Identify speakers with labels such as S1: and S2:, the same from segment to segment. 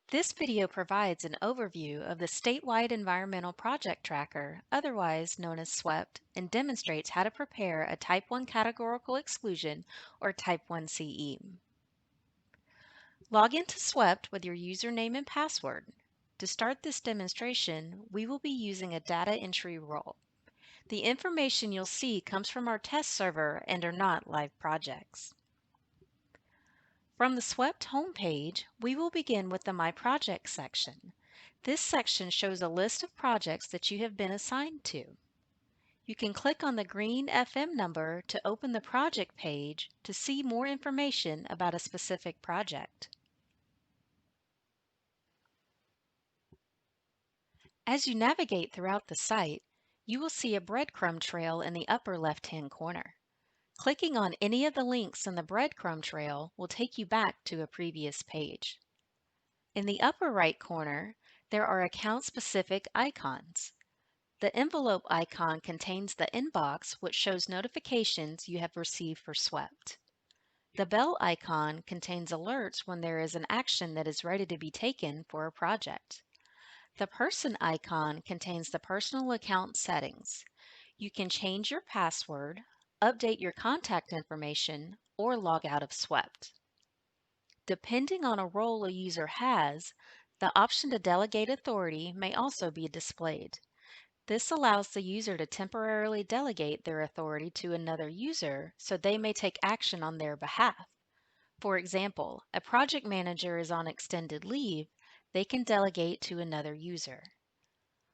S1: This video provides an overview of the Statewide Environmental Project Tracker, otherwise known as SWEPT, and demonstrates how to prepare a Type 1 categorical exclusion or Type 1CE. Log into SWEPT with your username and password. To start this demonstration, we will be using a data entry role. The information you'll see comes from our test server and are not live projects. From the SWEPT homepage, we will begin with the My Projects section. This section shows a list of projects that you have been assigned to. You can click on the green FM number to open the project page to see more information about a specific project. As you navigate throughout the site, you will see a breadcrumb trail in the upper left-hand corner. Clicking on any of the links in the breadcrumb trail will take you back to a previous page. In the upper right corner, there are account-specific icons. The envelope icon contains the inbox, which shows notifications you have received for SWEPT. The bell icon contains alerts when there is an action that is ready to be taken for a project. The person icon contains the personal account settings. You can change your password, update your contact information, or log out of SWEPT. Depending on a role a user has, the option to delegate authority may also be displayed. This allows the user to temporarily delegate their authority to another user so they may take action on their behalf. For example, a project manager is on extended leave, they can delegate to another user.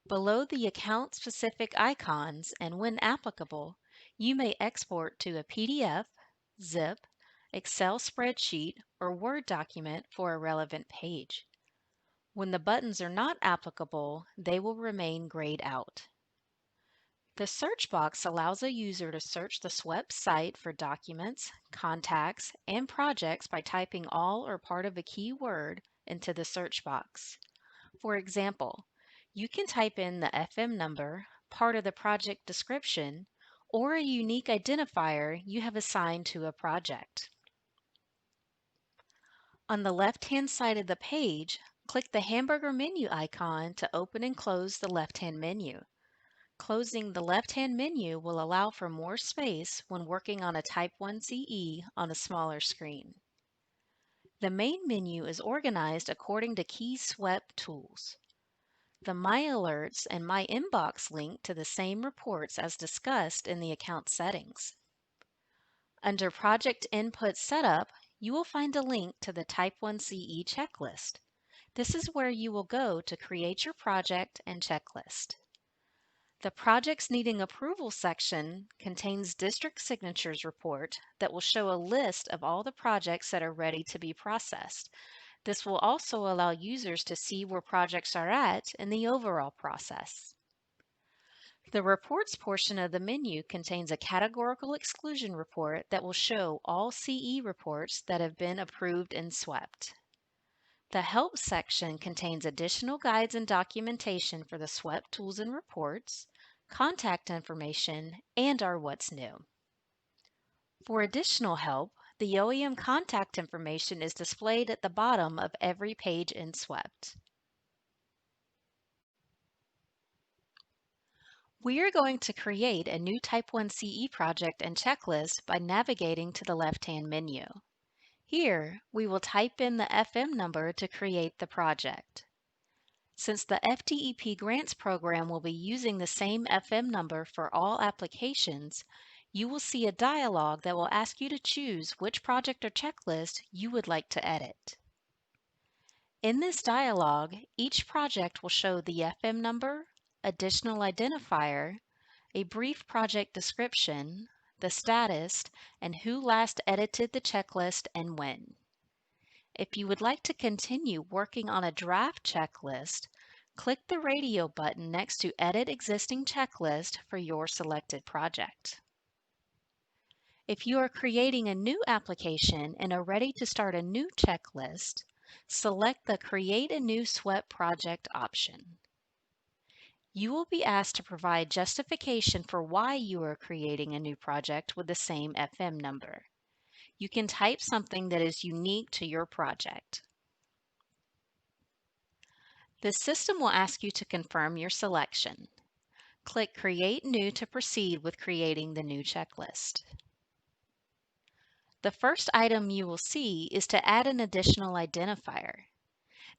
S1: Below the account-specific icons, and when applicable, you may export to a PDF, zip, Excel spreadsheet, or Word document for a relevant page. When the buttons are not applicable, they will remain grayed out. The search box allows a user to search the SWEPT site for documents, contacts, and projects by typing all or part of a keyword into the search box. For example, you can type in the FM number, part of the project description, or a unique identifier you have assigned to a project. On the left-hand side of the page, click the hamburger menu icon to open and close the left-hand menu. Closing the left-hand menu will allow for more space when working on a Type 1CE on a smaller screen. The main menu is organized according to key SWEPT tools. The My Alerts and My Inbox link to the same reports as discussed in the account settings. Under Project Input Setup, you will find a link to the Type 1CE checklist. This is where you will go to create your project and checklist. The Projects Needing Approval section contains District Signatures report that will show a list of all the projects that are ready to be processed. This will also allow users to see where projects are at in the overall process. The Reports portion of the menu contains a categorical exclusion report that will show all CE reports that have been approved and SWEPT. The Help section contains additional guides and documentation for the SWEPT tools and reports, contact information, and our What's New. For additional help, the OEM contact information is displayed at the bottom of every page in SWEPT. We are going to create a new Type 1 CE project and checklist by navigating to the left-hand menu. Here, we will type in the FM number to create the project. Since the FDEP Grants program will be using the same FM number for all applications, you will see a dialog that will ask you to choose which project or checklist you would like to edit. In this dialog, each project will show the FM number, additional identifier, a brief project description, the status, and who last edited the checklist and when. If you would like to continue working on a draft checklist, click the radio button next to Edit Existing Checklist for your selected project. If you are creating a new application and are ready to start a new checklist, select the Create a New SWEPT Project option. You will be asked to provide justification for why you are creating a new project with the same FM number. You can type something that is unique to your project. The system will ask you to confirm your selection. Click Create New to proceed with creating the new checklist. The first item you will see is to add an additional identifier.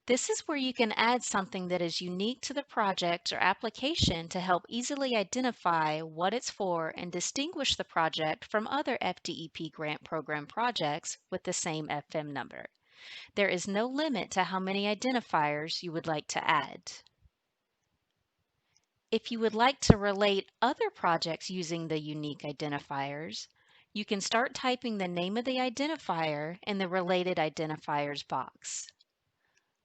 S1: This is where you can add something that is unique to the project or application to help easily identify what it's for and distinguish the project from other FDEP grant program projects with the same FM number. There is no limit to how many identifiers you would like to add. If you would like to relate other projects using the unique identifiers, you can start typing the name of the identifier in the Related Identifiers box.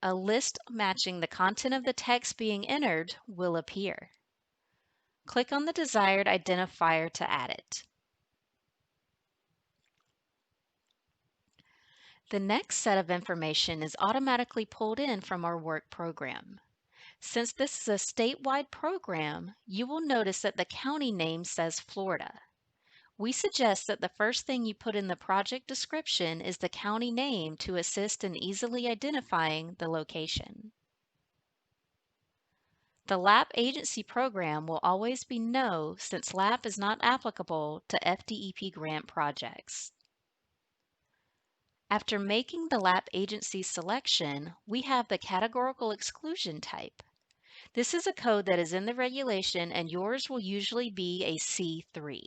S1: A list matching the content of the text being entered will appear. Click on the desired identifier to add it. The next set of information is automatically pulled in from our work program. Since this is a statewide program, you will notice that the county name says Florida. We suggest that the first thing you put in the project description is the county name to assist in easily identifying the location. The LAP agency program will always be no, since LAP is not applicable to FDEP grant projects. After making the LAP agency selection, we have the categorical exclusion type. This is a code that is in the regulation and yours will usually be a C3.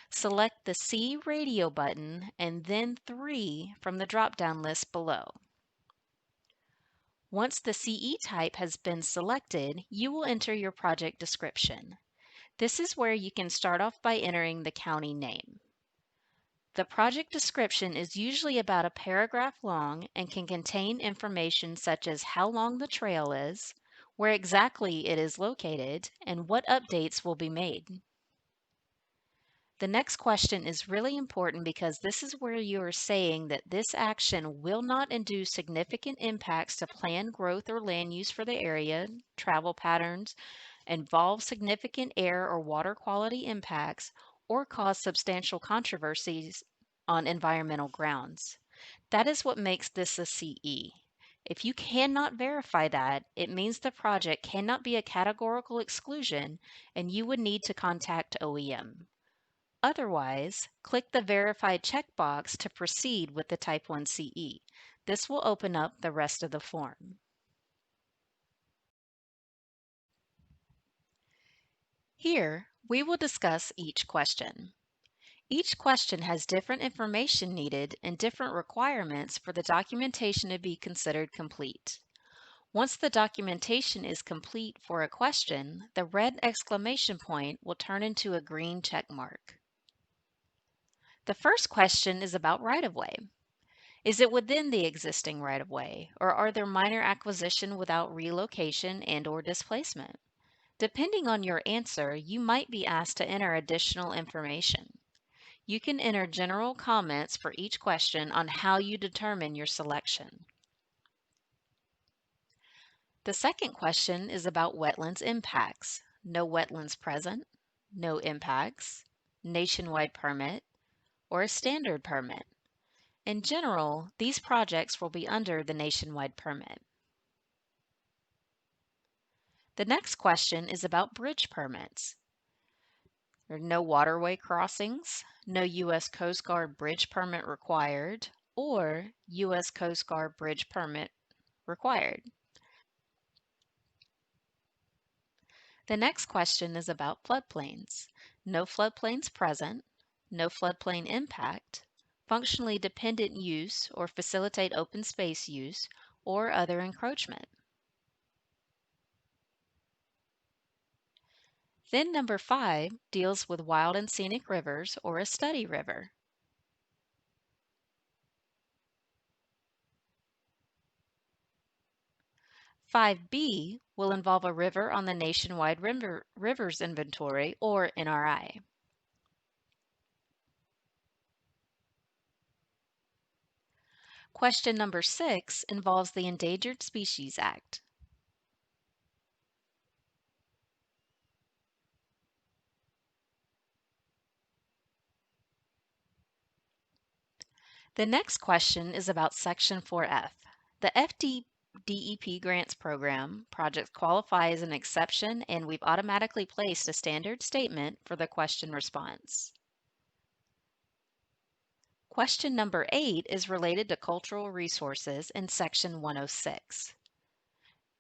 S1: Select the C radio button and then 3 from the drop-down list below. Once the CE type has been selected, you will enter your project description. This is where you can start off by entering the county name. The project description is usually about a paragraph long and can contain information such as how long the trail is, where exactly it is located, and what updates will be made. The next question is really important because this is where you are saying that this action will not induce significant impacts to planned growth or land use for the area, travel patterns, involve significant air or water quality impacts, or cause substantial controversies on environmental grounds. That is what makes this a CE. If you cannot verify that, it means the project cannot be a categorical exclusion and you would need to contact OEM. Otherwise, click the Verify checkbox to proceed with the Type 1 CE. This will open up the rest of the form. Here, we will discuss each question. Each question has different information needed and different requirements for the documentation to be considered complete. Once the documentation is complete for a question, the red exclamation point will turn into a green check mark. The first question is about right-of-way. Is it within the existing right-of-way, or are there minor acquisition without relocation and/or displacement? Depending on your answer, you might be asked to enter additional information. You can enter general comments for each question on how you determine your selection. The second question is about wetlands impacts. No wetlands present, no impacts, nationwide permit, or a standard permit. In general, these projects will be under the nationwide permit. The next question is about bridge permits. There are no waterway crossings, no U.S. Coast Guard bridge permit required, or U.S. Coast Guard bridge permit required. The next question is about floodplains. No floodplains present, no floodplain impact, functionally dependent use or facilitate open space use, or other encroachment. Then number 5 deals with wild and scenic rivers or a study river. (5B) will involve a river on the Nationwide Rivers Inventory or NRI. Question number 6 involves the Endangered Species Act. The next question is about Section 4F. The FDEP Grants Program, projects qualify as an exception, and we've automatically placed a standard statement for the question response. Question number 8 is related to cultural resources in Section 106.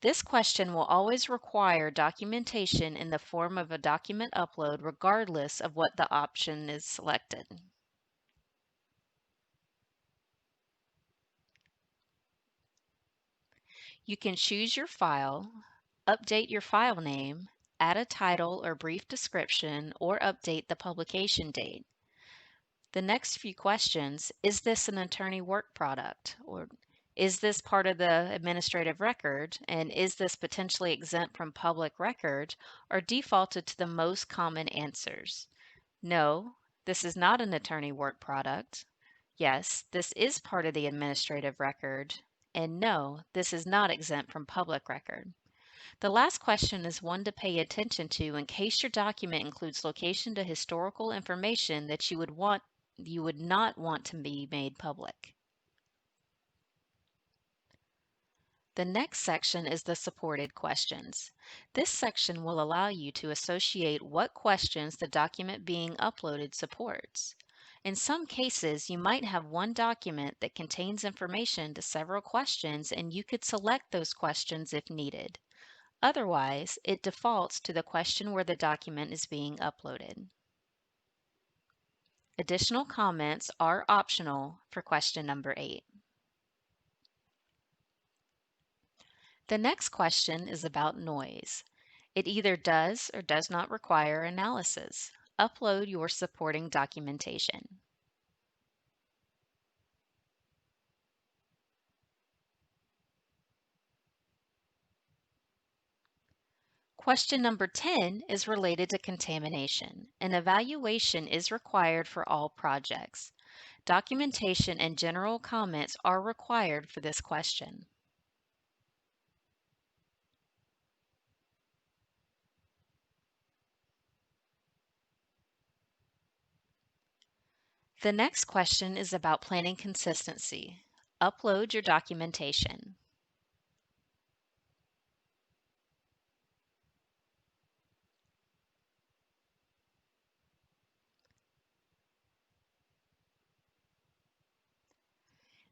S1: This question will always require documentation in the form of a document upload regardless of what the option is selected. You can choose your file, update your file name, add a title or brief description, or update the publication date. The next few questions, is this an attorney work product? Or is this part of the administrative record? And is this potentially exempt from public record? Are defaulted to the most common answers. No, this is not an attorney work product. Yes, this is part of the administrative record. And no, this is not exempt from public record. The last question is one to pay attention to in case your document includes location to historical information that you would not want to be made public. The next section is the supported questions. This section will allow you to associate what questions the document being uploaded supports. In some cases, you might have one document that contains information to several questions, and you could select those questions if needed. Otherwise, it defaults to the question where the document is being uploaded. Additional comments are optional for question number 8. The next question is about noise. It either does or does not require analysis. Upload your supporting documentation. Question number 10 is related to contamination. An evaluation is required for all projects. Documentation and general comments are required for this question. The next question is about planning consistency. Upload your documentation.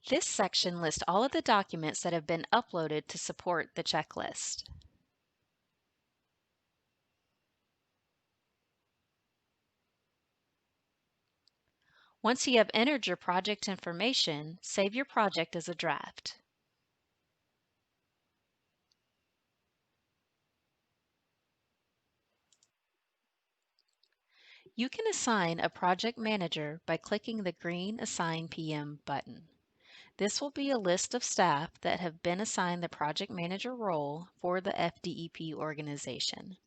S1: This section lists all of the documents that have been uploaded to support the checklist. Once you have entered your project information, save your project as a draft. You can assign a project manager by clicking the green Assign PM button. This will be a list of staff that have been assigned the project manager role for the FDEP organization.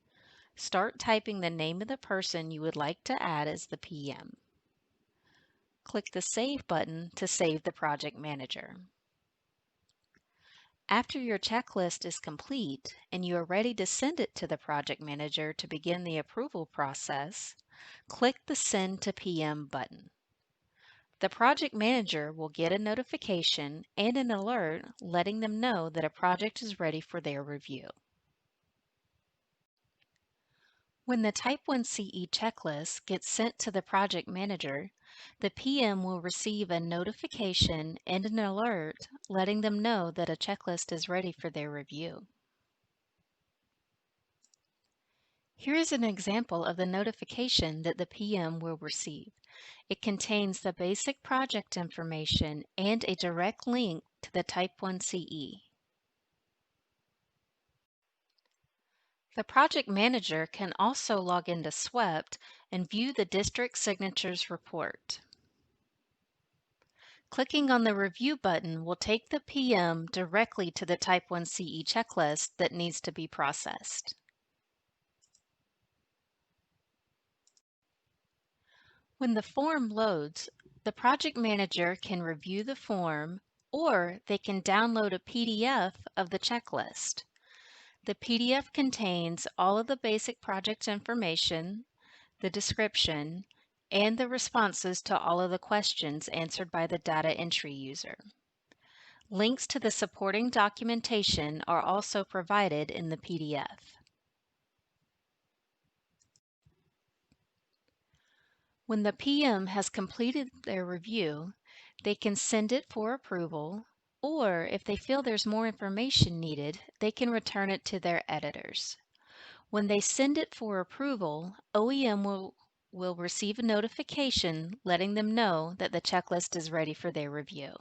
S1: Start typing the name of the person you would like to add as the PM. Click the Save button to save the project manager. After your checklist is complete and you are ready to send it to the project manager to begin the approval process, click the Send to PM button. The project manager will get a notification and an alert letting them know that a project is ready for their review. When the Type 1CE checklist gets sent to the project manager, the PM will receive a notification and an alert letting them know that a checklist is ready for their review. Here is an example of the notification that the PM will receive. It contains the basic project information and a direct link to the Type 1CE. The project manager can also log into SWEPT and view the district signatures report. Clicking on the Review button will take the PM directly to the Type 1CE checklist that needs to be processed. When the form loads, the project manager can review the form, or they can download a PDF of the checklist. The PDF contains all of the basic project information, the description, and the responses to all of the questions answered by the data entry user. Links to the supporting documentation are also provided in the PDF. When the PM has completed their review, they can send it for approval, or if they feel there's more information needed, they can return it to their editors. When they send it for approval, OEM will receive a notification letting them know that the checklist is ready for their review.